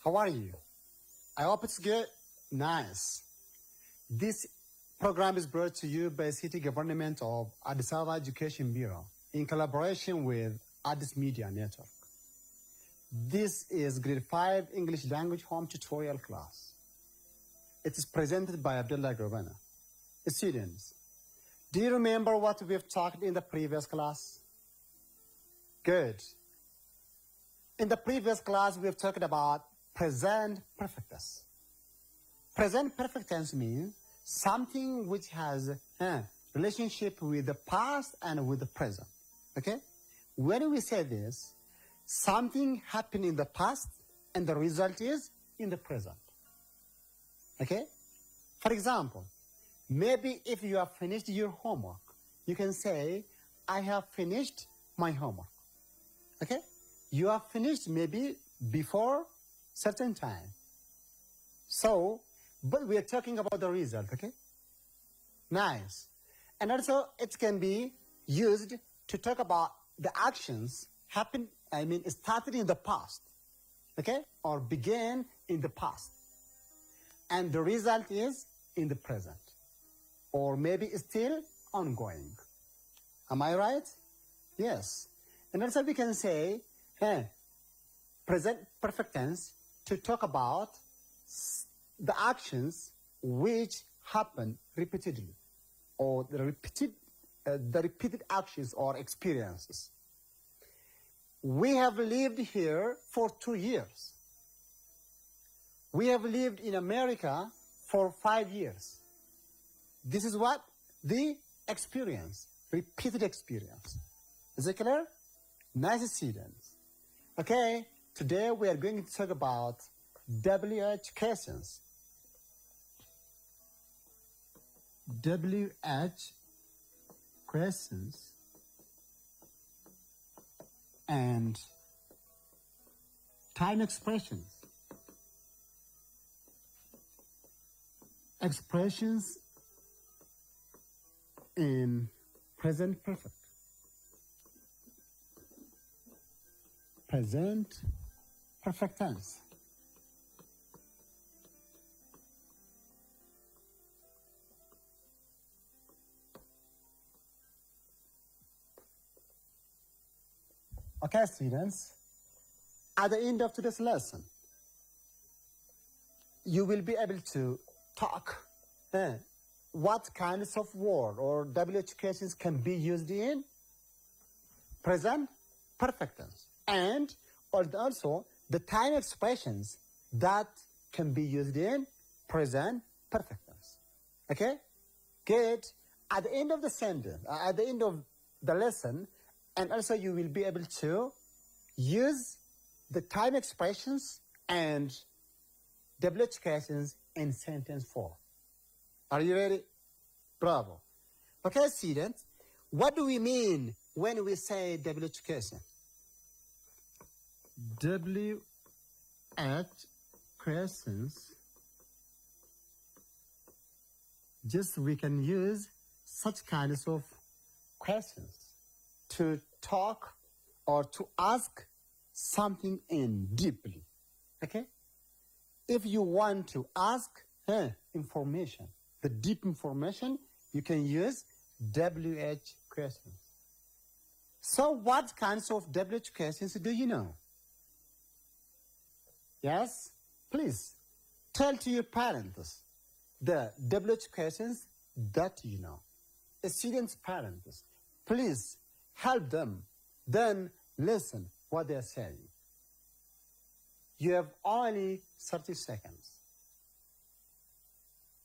How are you? I hope it's good. Nice. This program is brought to you by City Government of Addis Ababa Education Bureau in collaboration with Addis Media Network. This is Grade 5 English Language Home Tutorial class. It is presented by Abdullah Gravana. Students, do you remember what we've talked in the previous class? Good. In the previous class, we've talked about present perfect tense. Present perfect tense means something which has a relationship with the past and with the present. Okay? When we say this, something happened in the past and the result is in the present. Okay? For example, maybe if you have finished your homework, you can say, I have finished my homework. Okay? You have finished maybe before certain time. So, but we are talking about the result, okay? Nice. And also, it can be used to talk about the actions started in the past, okay? Or began in the past. And the result is in the present. Or maybe it's still ongoing. Am I right? Yes. And also we can say, present perfect tense to talk about the actions which happen repeatedly, or the repeated actions or experiences. We have lived here for 2 years. We have lived in America for 5 years. This is what? The experience, repeated experience. Is it clear? Nice students. Okay, today we are going to talk about WH questions. WH questions and time expressions. Expressions in present perfect. Present perfect tense. Okay, students, at the end of today's lesson, you will be able to talk what kinds of word or WH questions can be used in present perfect tense, and also the time expressions that can be used in present perfect tense. Okay? Good. At the end of the sentence, at the end of the lesson, and also you will be able to use the time expressions and WH questions in sentence form. Are you ready? Bravo. Okay, students, what do we mean when we say WH question? WH questions, just we can use such kinds of questions to talk or to ask something in deeply. Okay? If you want to ask information, the deep information, you can use WH questions. So what kinds of WH questions do you know? Yes? Please tell to your parents the WH questions that you know. The students' parents, please help them. Then listen what they are saying. You have only 30 seconds.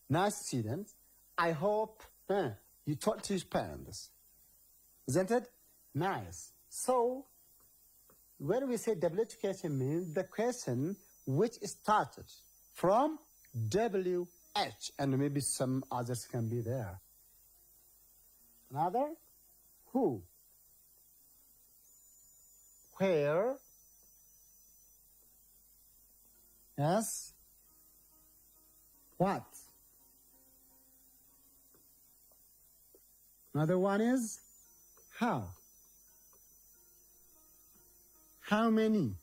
Nice students, I hope you talk to your parents. Isn't it? Nice. So, when we say WH question means the question which started from WH, and maybe some others can be there. Another? Who? Where? Yes? What? Another one is how? How many?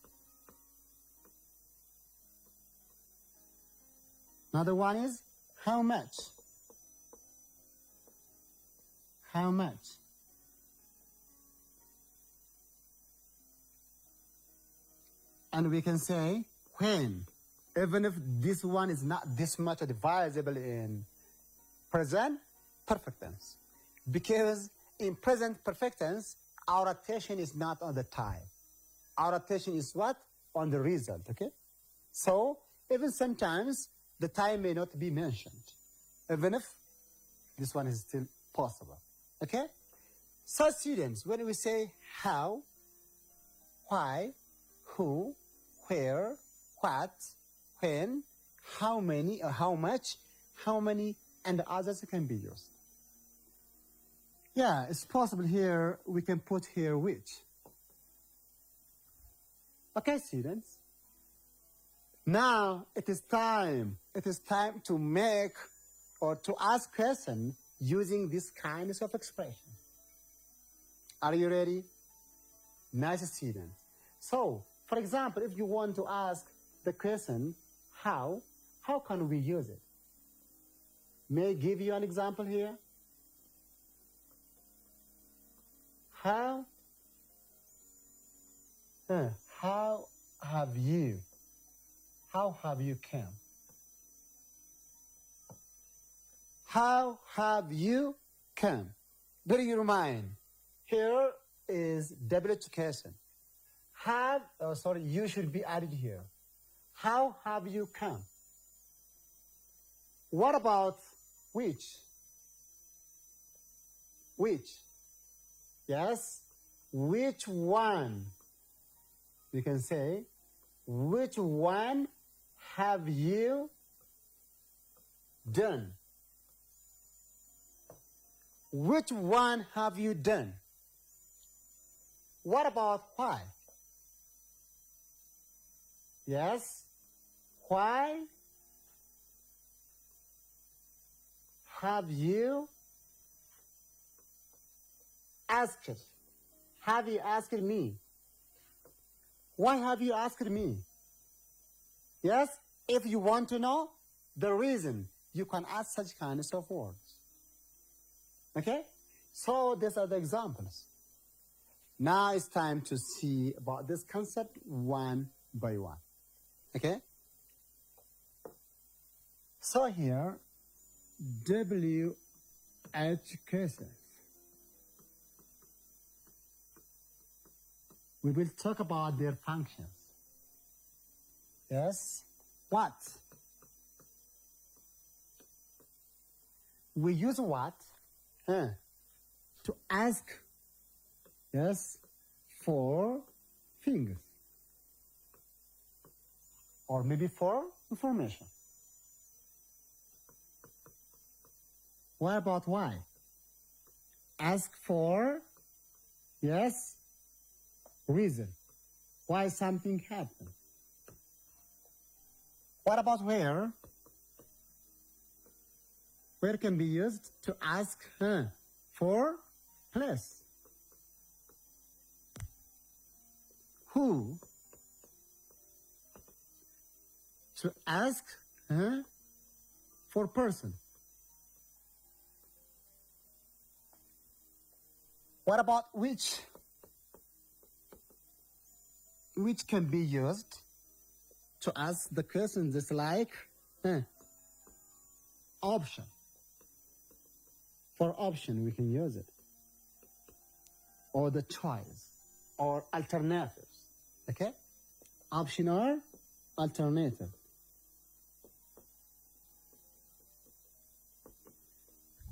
Another one is how much? How much? And we can say when, even if this one is not this much advisable in present perfect tense. Because in present perfect tense, our attention is not on the time. Our attention is what? On the result, okay? So even sometimes the time may not be mentioned, even if this one is still possible, okay? So students, when we say how, why, who, where, what, when, how many, or how much, how many, and the others can be used. Yeah, it's possible here, we can put here which. Okay, students. Now it is time to make or to ask questions using these kinds of expression. Are you ready? Nice students. So, for example, if you want to ask the question, how can we use it? May I give you an example here? How have you come? How have you come? Bear your mind. Here is WH question. You should be added here. How have you come? What about which? Which? Yes, which one? We can say, which one have you done? Which one have you done? What about why? Yes, why have you asked? Have you asked me? Why have you asked me? Yes, if you want to know the reason, you can ask such kinds of words. Okay? So these are the examples. Now it's time to see about this concept one by one. Okay? So here, WH cases. We will talk about their functions. Yes? What? We use what to ask, yes, for things. Or maybe for information. What about why? Ask for, yes, reason. Why something happened. What about where? Where can be used to ask for place. Who? To ask for person. What about which? Which can be used to ask the question just like option. For option, we can use it. Or the choice. Or alternatives. Okay? Option or alternative.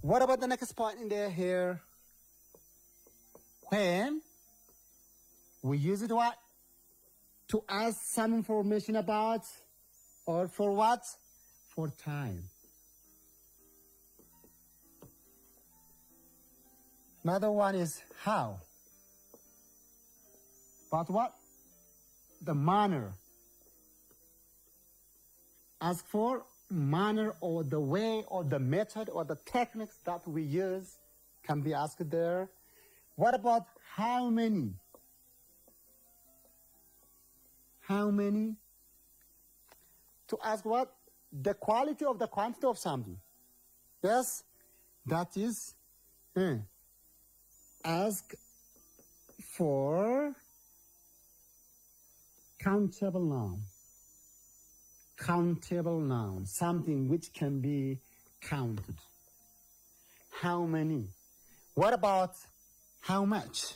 What about the next point in there here? When we use it what? To ask some information about, or for what? For time. Another one is how. But what? The manner. Ask for manner or the way or the method or the techniques that we use can be asked there. What about how many? How many? To ask what? the quality of the quantity of something. Yes, that is ask for countable noun. Countable noun, something which can be counted. How many? What about how much?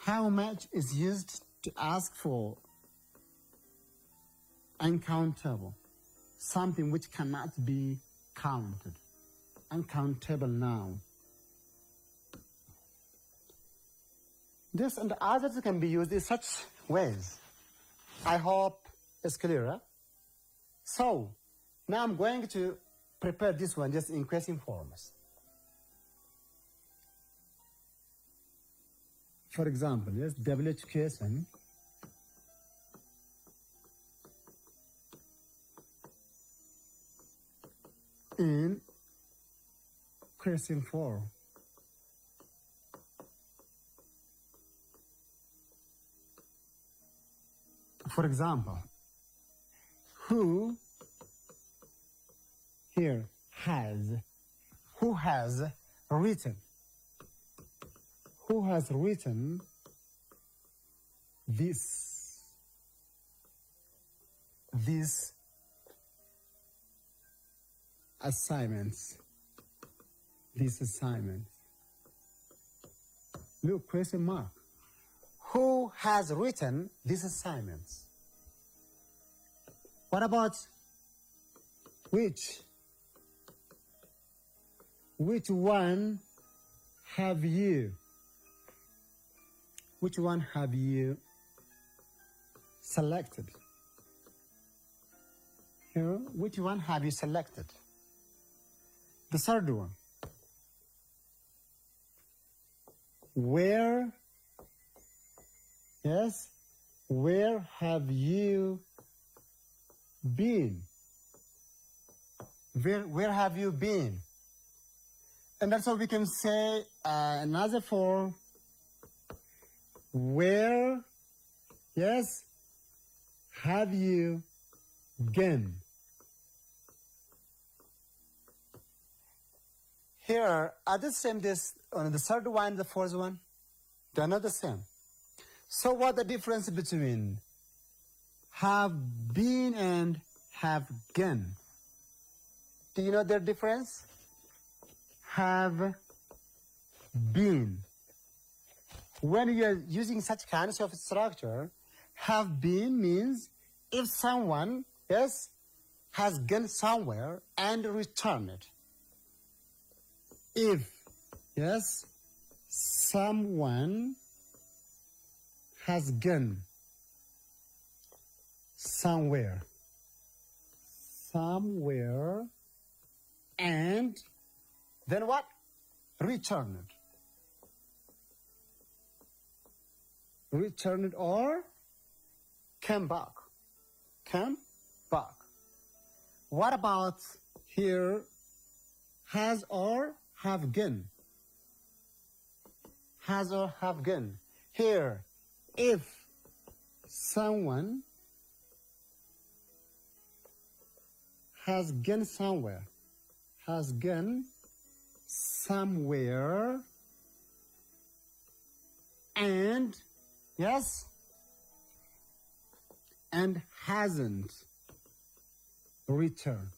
How much is used to ask for uncountable, something which cannot be counted. Uncountable noun. This and the others can be used in such ways. I hope it's clear. So, now I'm going to prepare this one just in question forms. For example, yes, WH question. In question 4. For example, who has written these assignments? Look, question mark. Who has written these assignments? What about which? Which one have you? Which one have you selected? Here, which one have you selected? The third one. Where have you been? Where have you been? And that's what we can say another form. Where, have you been? Here, are the same this on the third one, the fourth one? They're not the same. So what the difference between have been and have gone? Do you know their difference? Have been. When you are using such kinds of structure, have been means if someone, has gone somewhere and returned. If, someone has gone somewhere, and then what? Returned. Returned or came back. What about here? Has or have gone? Has or have gone. Here, if someone has gone somewhere, and and hasn't returned.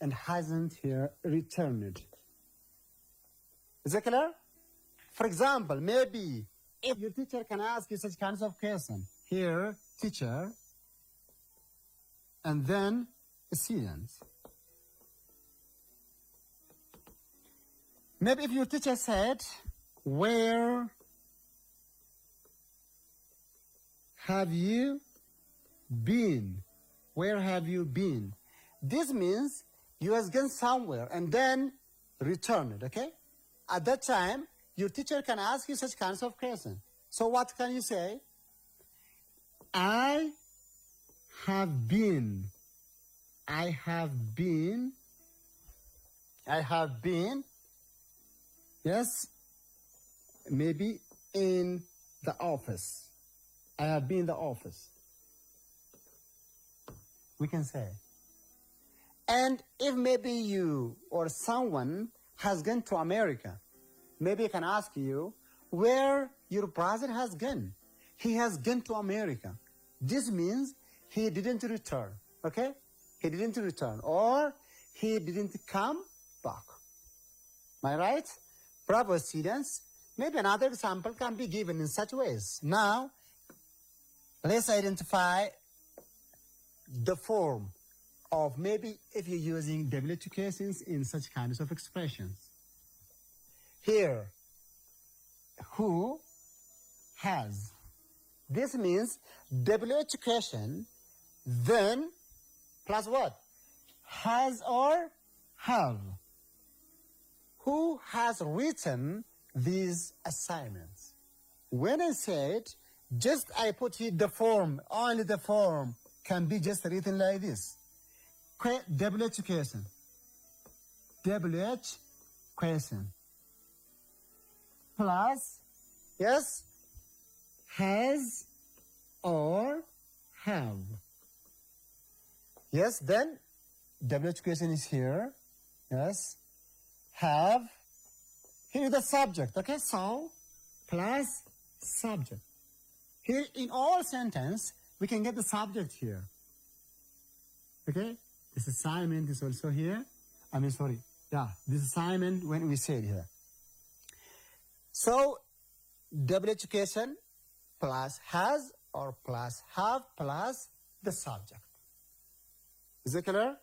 And hasn't here returned. Is that clear? For example, maybe if your teacher can ask you such kinds of question. Here, teacher, and then students. Maybe if your teacher said, where have you been? Where have you been? This means you have gone somewhere and then returned, okay? At that time, your teacher can ask you such kinds of questions. So what can you say? I have been, maybe in the office. I have been in the office. We can say. And if maybe you or someone has gone to America, maybe I can ask you where your brother has gone. He has gone to America. This means he didn't return, okay? He didn't return or he didn't come back. Am I right? Bravo, students. Maybe another example can be given in such ways. Now, let's identify the form of maybe if you're using W2 cases in such kinds of expressions. Here, who has. This means W2 question, then plus what? Has or have. Who has written these assignments? When I said, just I put here the form, only the form can be just written like this. WH question. WH question. Plus, yes, has or have. Yes, then WH question is here. Yes. Have. Here is the subject. Okay, so plus subject. Here in all sentence, we can get the subject here. Okay, this assignment is also here. This assignment when we say it here. So, WH question plus has or plus have plus the subject. Is it clear?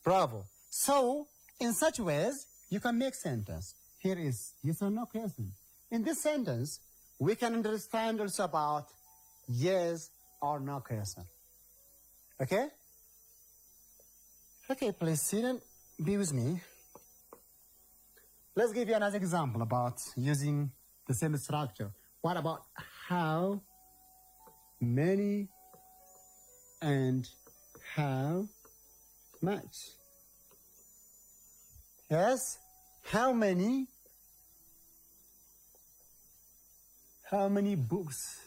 Bravo. So, in such ways, you can make sentence. Here is yes or no question. In this sentence, we can understand also about yes or no question. Okay? Okay, please sit and be with me. Let's give you another example about using the same structure. What about how many and how much? Yes, how many books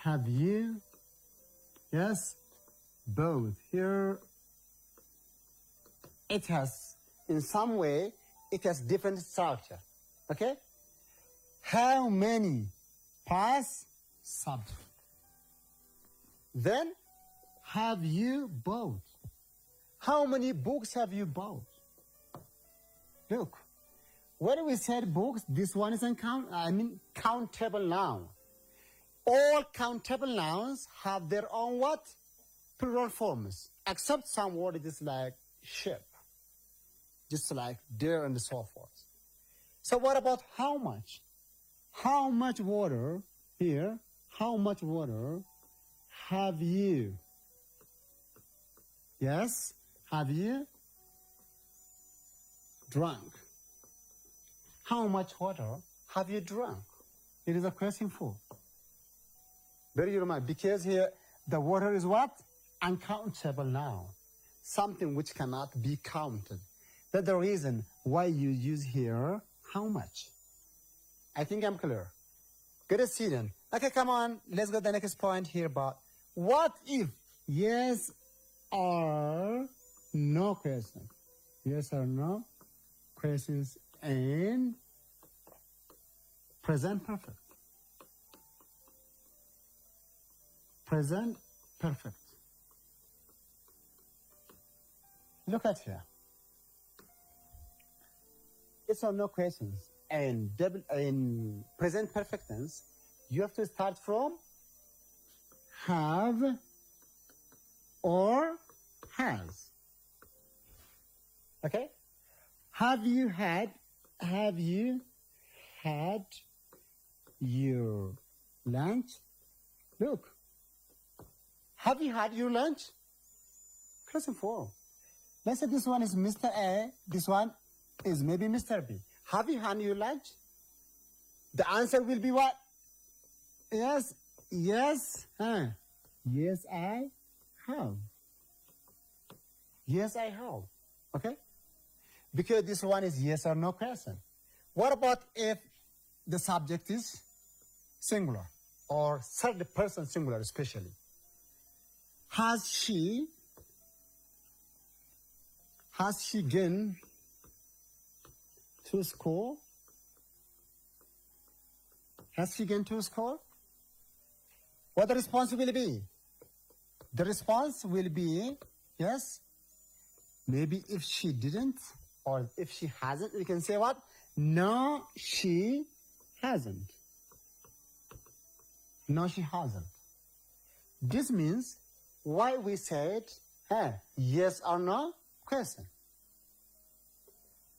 have you? Yes, both. Here it has, in some way, it has different structure. Okay? How many past subject. Then, have you bought? How many books have you bought? Look, when we said books, this one is countable noun. All countable nouns have their own what? Plural forms, except some word it is like ship, just like deer and so forth. So what about how much? How much water here? How much water have you? Yes, have you drunk? How much water have you drunk? It is a question for. Very remind, because here the water is what? Uncountable noun. Something which cannot be counted. That's the reason why you use here how much. I think I'm clear. Good student. Okay, come on. Let's go to the next point here about what if yes or no question. Yes or no questions and present perfect. Present perfect. Look at here. Yes or no questions and in present perfect tense, you have to start from have or has. Okay? Have you had your lunch? Look. Have you had your lunch? Question 4. Let's say this one is Mr. A, this one is maybe Mr. B. Have you had your lunch? The answer will be what? Yes, yes, yes, I have. Yes, I have. Okay? because this one is yes or no question. What about if the subject is singular or third person singular especially? Has she gone to school? Has she gone to school? What the response will be? The response will be yes. Maybe if she didn't or if she hasn't, we can say what? No, she hasn't. No, she hasn't. This means why we said yes or no question.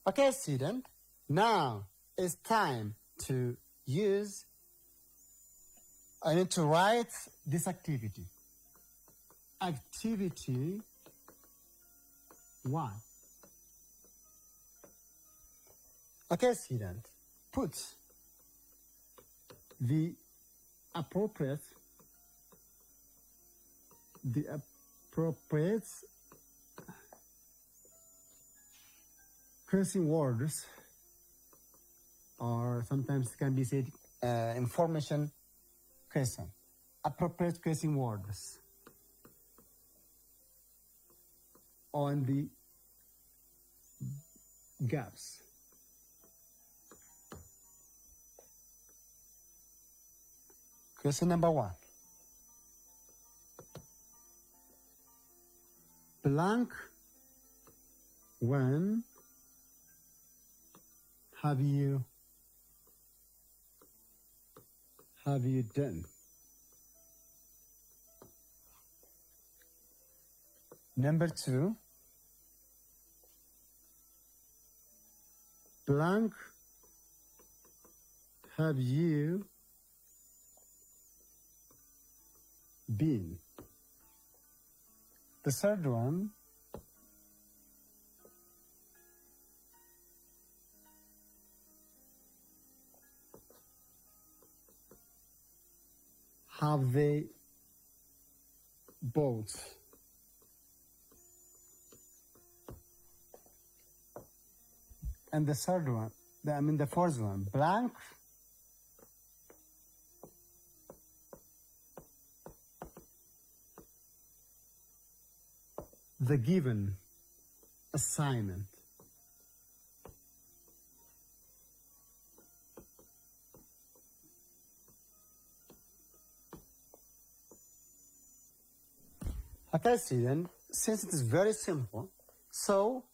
Okay, student. Now it's time to I need to write this activity. Activity 1. Okay, student. Put the appropriate cursing words, or sometimes it can be said information question. Appropriate cursing words on the gaps. Question number 1. Blank, when have you done? Number 2, blank, have you been? The third one, have they both? And the third one, the fourth one, blank, the given assignment. Okay, student, since it is very simple, so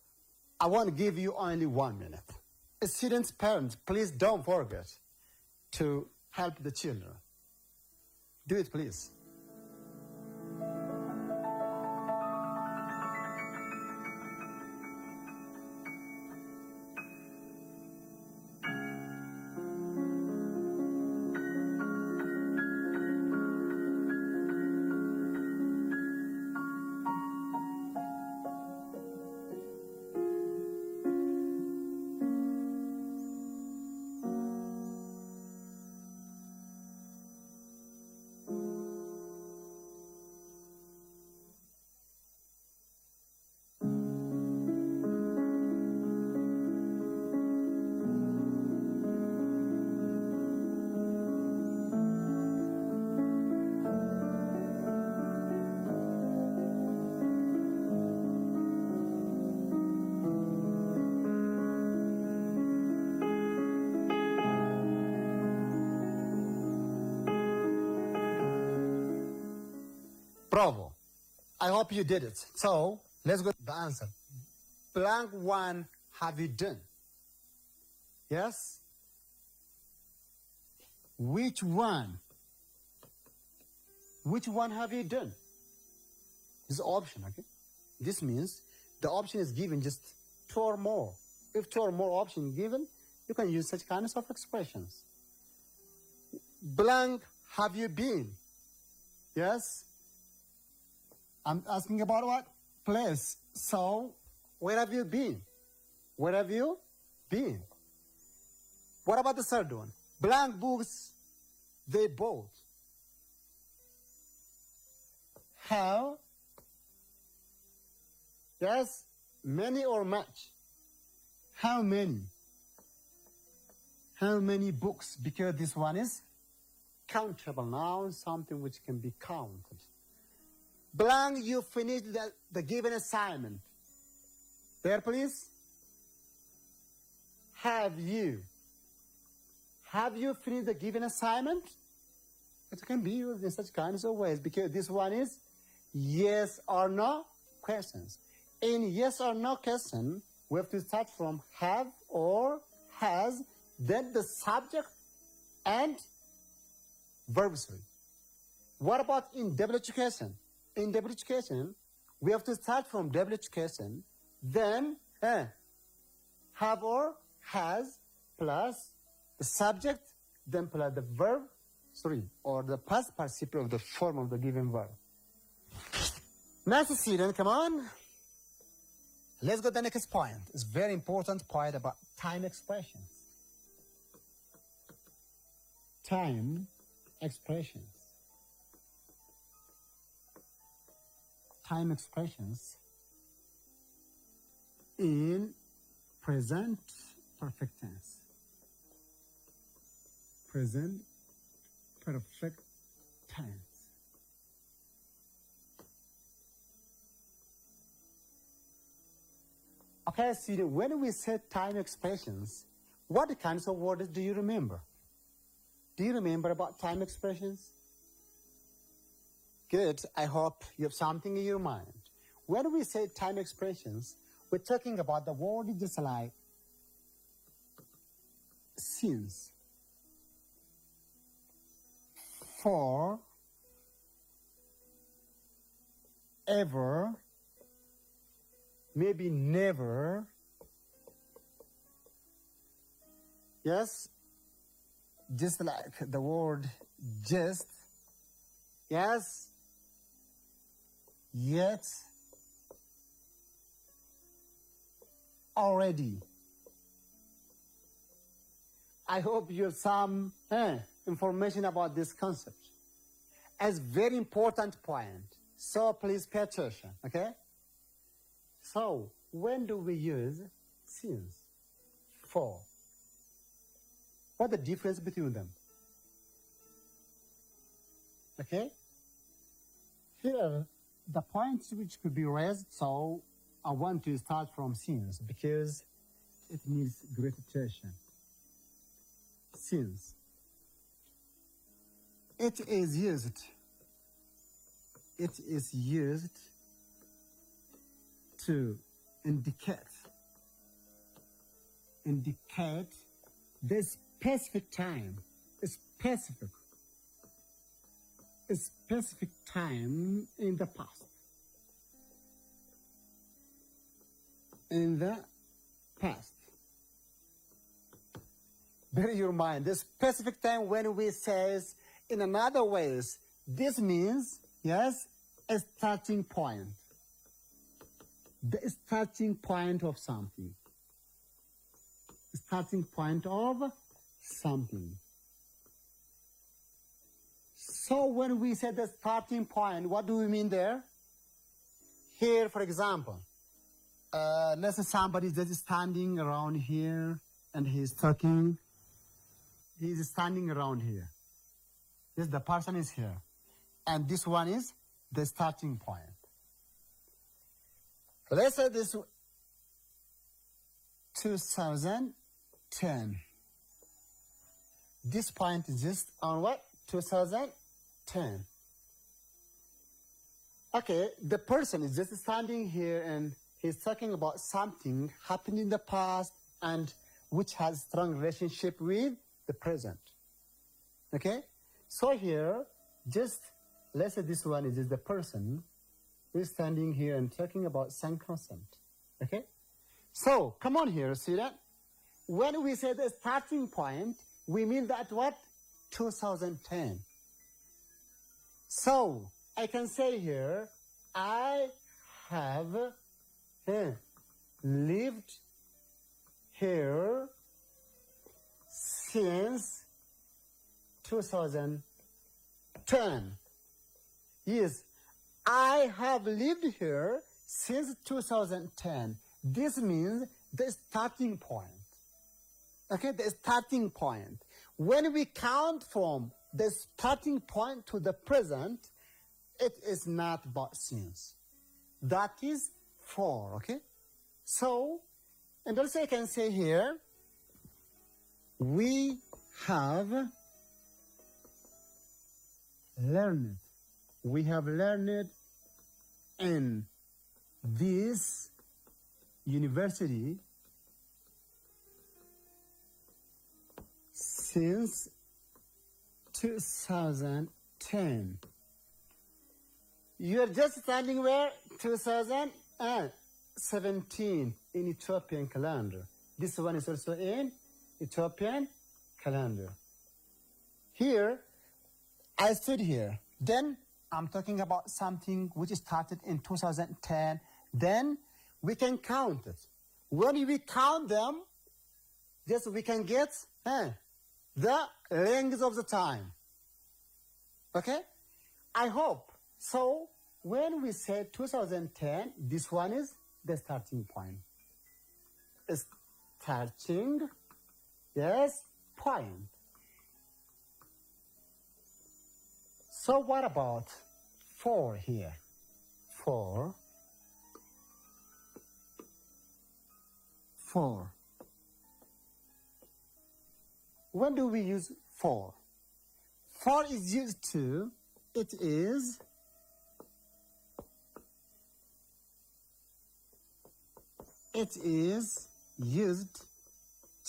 I want to give you only 1 minute. Students' parents, please don't forget to help the children. Do it, please. Bravo. I hope you did it. So let's go to the answer. Blank one have you done? Yes? Which one? Which one have you done? This is option, okay? This means the option is given just 2 or more. If 2 or more options given, you can use such kinds of expressions. Blank have you been? Yes? I'm asking about what? Place. So, where have you been? Where have you been? What about the third one? Blank books they bought. How? Yes, many or much? How many? How many books? Because this one is countable noun, something which can be counted. Blank, you finished the given assignment. There, please. Have you finished the given assignment? It can be used in such kinds of ways because this one is yes or no questions. In yes or no question, we have to start from have or has, then the subject and verb three. What about in double education? In double education, we have to start from double education, then have or has plus the subject, then plus the verb three, or the past participle of the form of the given verb. Next student, come on. Let's go to the next point. It's a very important point about time expressions. Time expressions. Time expressions in present perfect tense. Present perfect tense. Okay, student, when we say time expressions, what kinds of words do you remember? Do you remember about time expressions? Good. I hope you have something in your mind. When we say time expressions, we're talking about the word just like since, for, ever, maybe never, yes, just like the word just, yes, yet, already. I hope you have some information about this concept. As very important point. So please pay attention, okay? So when do we use since, for? What's the difference between them? Okay? Here are the points which could be raised, so I want to start from since because it needs great attention. Since. It is used to indicate the specific time, a specific time in the past. In the past. Bear in your mind, the specific time when we says in another ways, this means, yes, a starting point. The starting point of something. Starting point of something. So when we say the starting point, what do we mean there? Here, for example, let's say somebody is just standing around here and he's talking. He's standing around here. Yes, the person is here. And this one is the starting point. Let's say this 2010. This point is just on what? 2010. Okay, the person is just standing here and he's talking about something happened in the past and which has strong relationship with the present. Okay? So here, just let's say this one is just the person who is standing here and talking about some concept. Okay? So, come on here, see that? When we say the starting point, we mean that what? 2010. So, I can say here, I have lived here since 2010. Yes, I have lived here since 2010. This means the starting point. Okay, the starting point. When we count from the starting point to the present, it is not about since. That is 4, okay? So, and also I can say here, we have learned. We have learned in this university since 2010. You are just standing where? 2017 in Ethiopian calendar. This one is also in Ethiopian calendar. Here, I stood here. Then I'm talking about something which started in 2010. Then we can count it. When we count them, just we can get the length of the time. Okay? I hope. So when we say 2010, this one is the starting point. Starting, yes, point. So what about 4 here? 4. When do we use 4? 4 is used to, it is used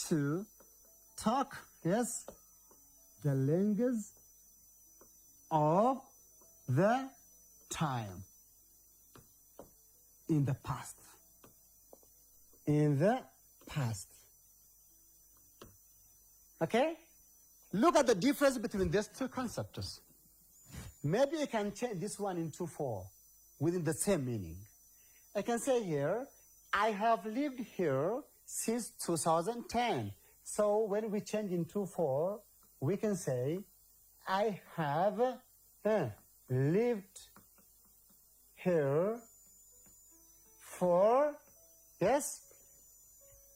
to talk, yes, the length of the time in the past. In the past. Okay? Look at the difference between these two concepts. Maybe I can change this one into 4 within the same meaning. I can say here, I have lived here since 2010. So when we change into 4, we can say, I have lived here for, yes,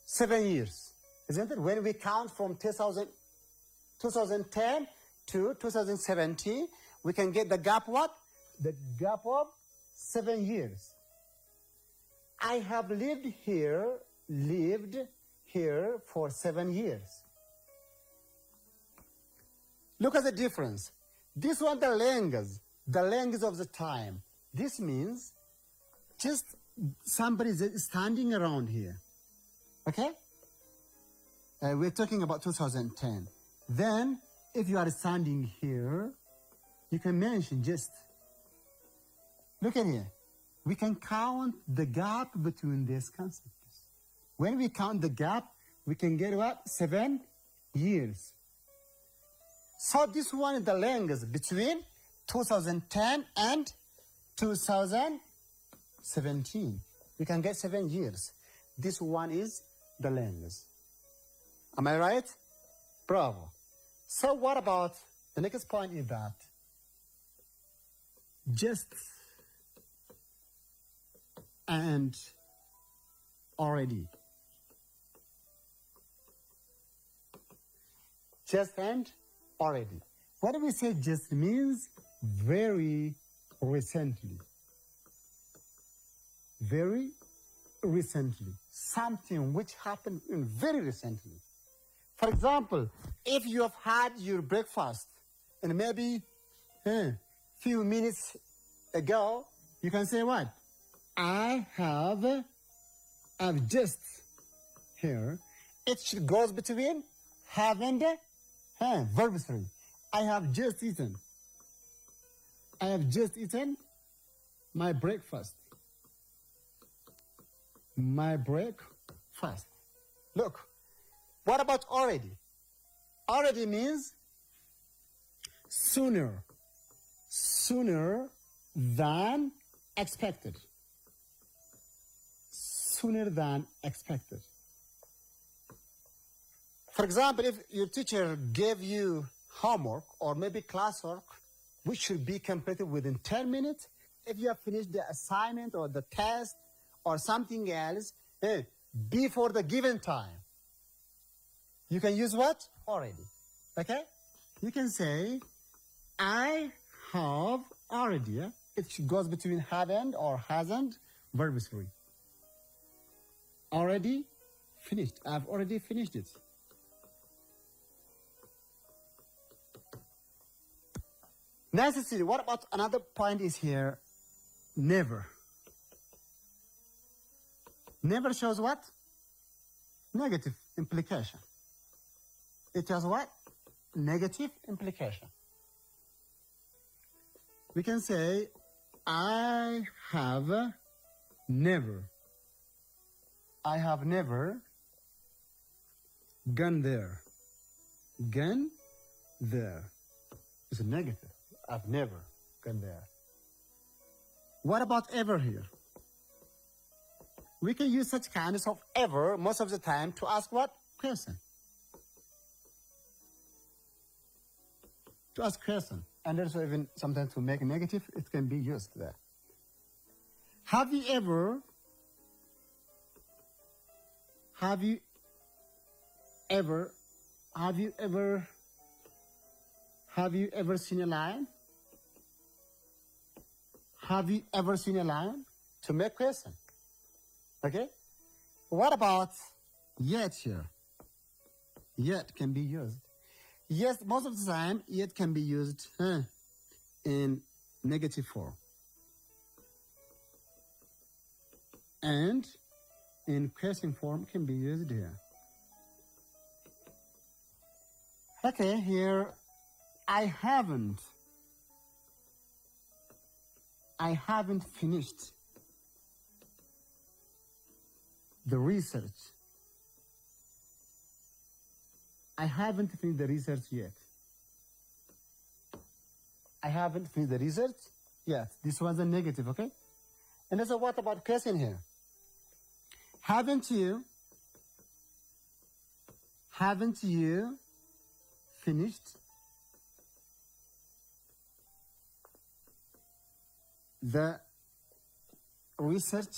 7 years. Isn't it? When we count from 2010 to 2017, we can get the gap what? The gap of 7 years. I have lived here for 7 years. Look at the difference. This one, the length of the time. This means just somebody is standing around here. Okay? We're talking about 2010. Then, if you are standing here, you can mention just, look at here. We can count the gap between these concepts. When we count the gap, we can get what? 7 years. So this one is the length between 2010 and 2017. We can get 7 years. This one is the length. Am I right? Bravo. So what about, the next point is that just and already. Just and already. What do we say just means? Very recently. Very recently. Something which happened very recently. For example, if you have had your breakfast and maybe few minutes ago, you can say what? I've just here. It goes between have and verb 3. I have just eaten. I have just eaten my breakfast. My breakfast. Look, what about already? Already means sooner. Sooner than expected. Sooner than expected. For example, if your teacher gave you homework or maybe classwork, which should be completed within 10 minutes, if you have finished the assignment or the test or something else, before the given time, you can use what? Already. Okay? You can say, I have already. Yeah? It goes between haven't or hasn't, verb 3. Already finished. I've already finished it. Necessary. What about another point is here? Never. Never shows what? Negative implication. It has what? Negative implication. We can say, I have never. I have never gone there. Gone there. It's a negative. I've never gone there. What about ever here? We can use such kinds of ever most of the time to ask what? Question. To ask question. And also even sometimes to make a negative, it can be used there. Have you ever seen a lion? Have you ever seen a lion? To make question. Okay? What about yet here? Yet can be used. Yes, most of the time, yet can be used in negative form. And in question form can be used here. Okay, here, I haven't finished the research. I haven't finished the research yet. I haven't finished the research yet. This was a negative, okay? And so what about question here? Haven't you finished the research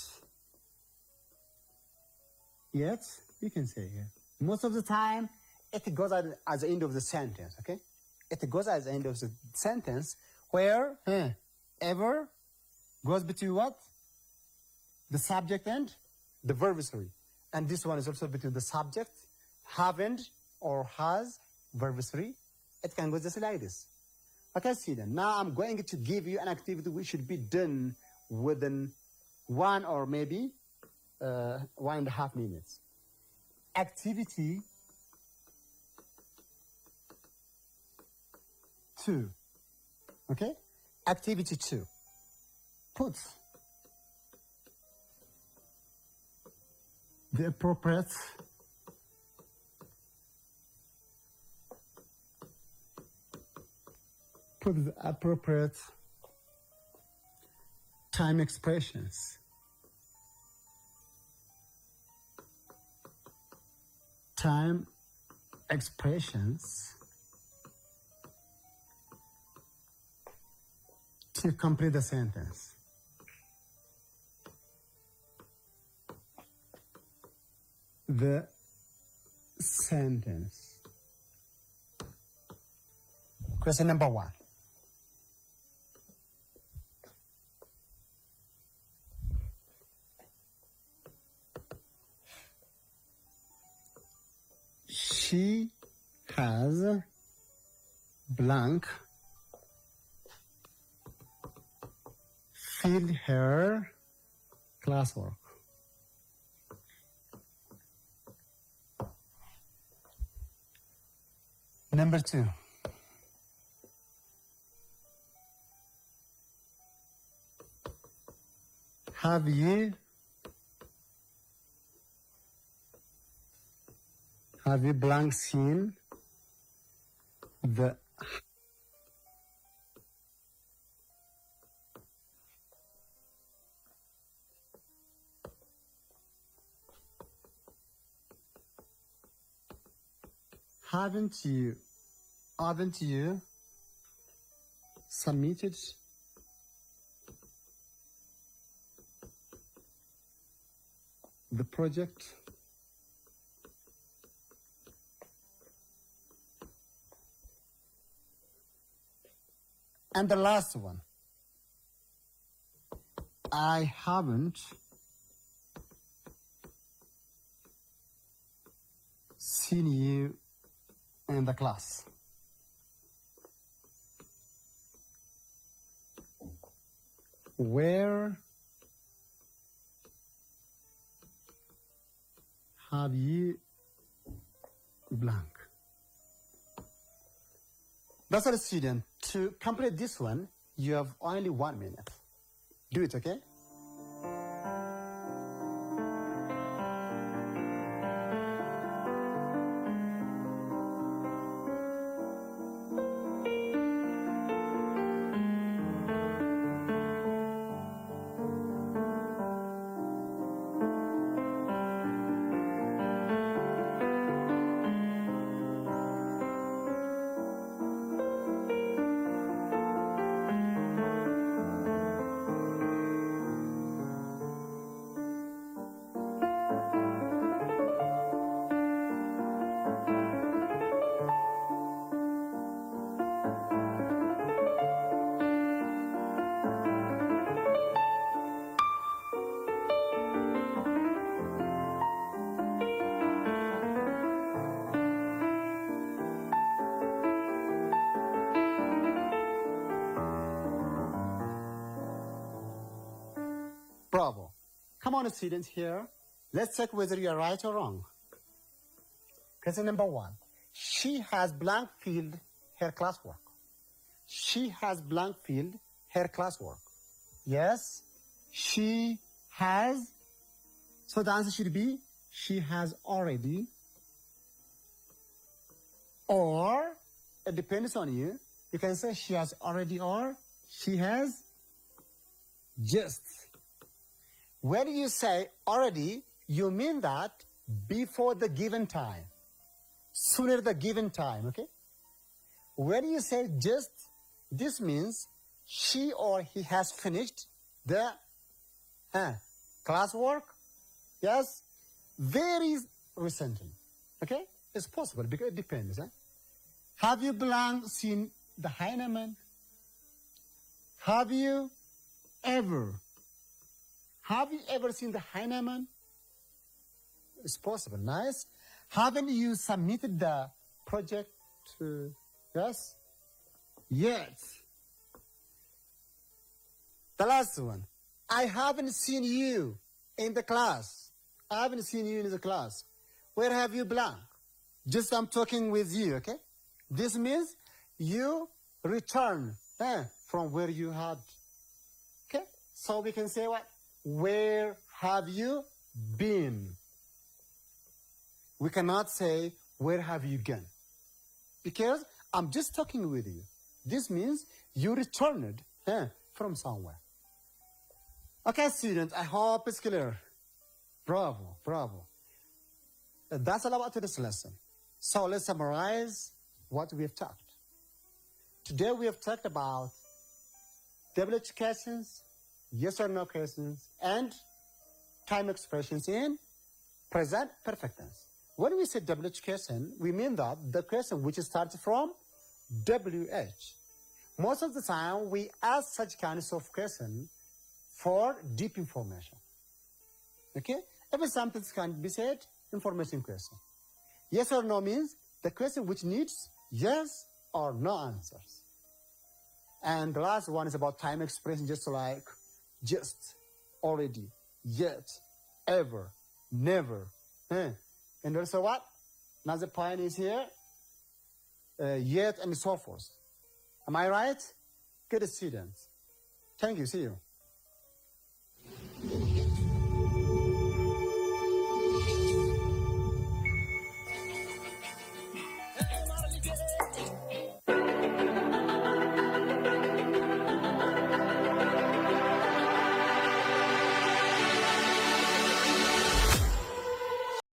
yet? You can say here. Most of the time, it goes at the end of the sentence, okay? It goes at the end of the sentence where ever goes between what? The subject and the verb 3. And this one is also between the subject, haven't or has, verb 3. It can go just like this. Okay, see then. Now I'm going to give you an activity which should be done within 1 or maybe 1.5 minutes. Activity 2. Okay? Activity 2. Put the appropriate time expressions. Time expressions to complete the sentence. The sentence. Question number 1. She has blank filled her classwork. Number 2. Have you blank seen the haven't you submitted the project And the last one. I haven't seen you in the class. Where have you blank? That's all, student. To complete this one, you have only 1 minute. Do it, okay? Bravo. Come on, students, here. Let's check whether you are right or wrong. Question number 1. She has blank filled her classwork. She has blank filled her classwork. Yes, she has. So the answer should be she has already. Or, it depends on you. You can say she has already or she has just. When you say already, you mean that before the given time, sooner the given time, okay? When you say just, this means she or he has finished the classwork, yes, very recently, okay? It's possible because it depends. Have you seen the Heinemann? Have you ever seen the Heinemann? It's possible. Nice. Haven't you submitted the project to, yes? Yet. The last one. I haven't seen you in the class. I haven't seen you in the class. Where have you blank? Just I'm talking with you, okay? This means you return from where you had. Okay? So we can say what? Where have you been? We cannot say, where have you gone? Because I'm just talking with you. This means you returned from somewhere. Okay, students, I hope it's clear. Bravo, bravo. That's all about today's lesson. So let's summarize what we have talked. Today we have talked about WH questions, yes or no questions, and time expressions in present perfect tense. When we say WH question, we mean that the question which starts from WH. Most of the time, we ask such kinds of question for deep information. Okay? Every something can be said, information question. Yes or no means the question which needs yes or no answers. And the last one is about time expression, just like just, already, yet, ever, never. And also what? Another point is here, yet and so forth. Am I right? Good students. Thank you. See you.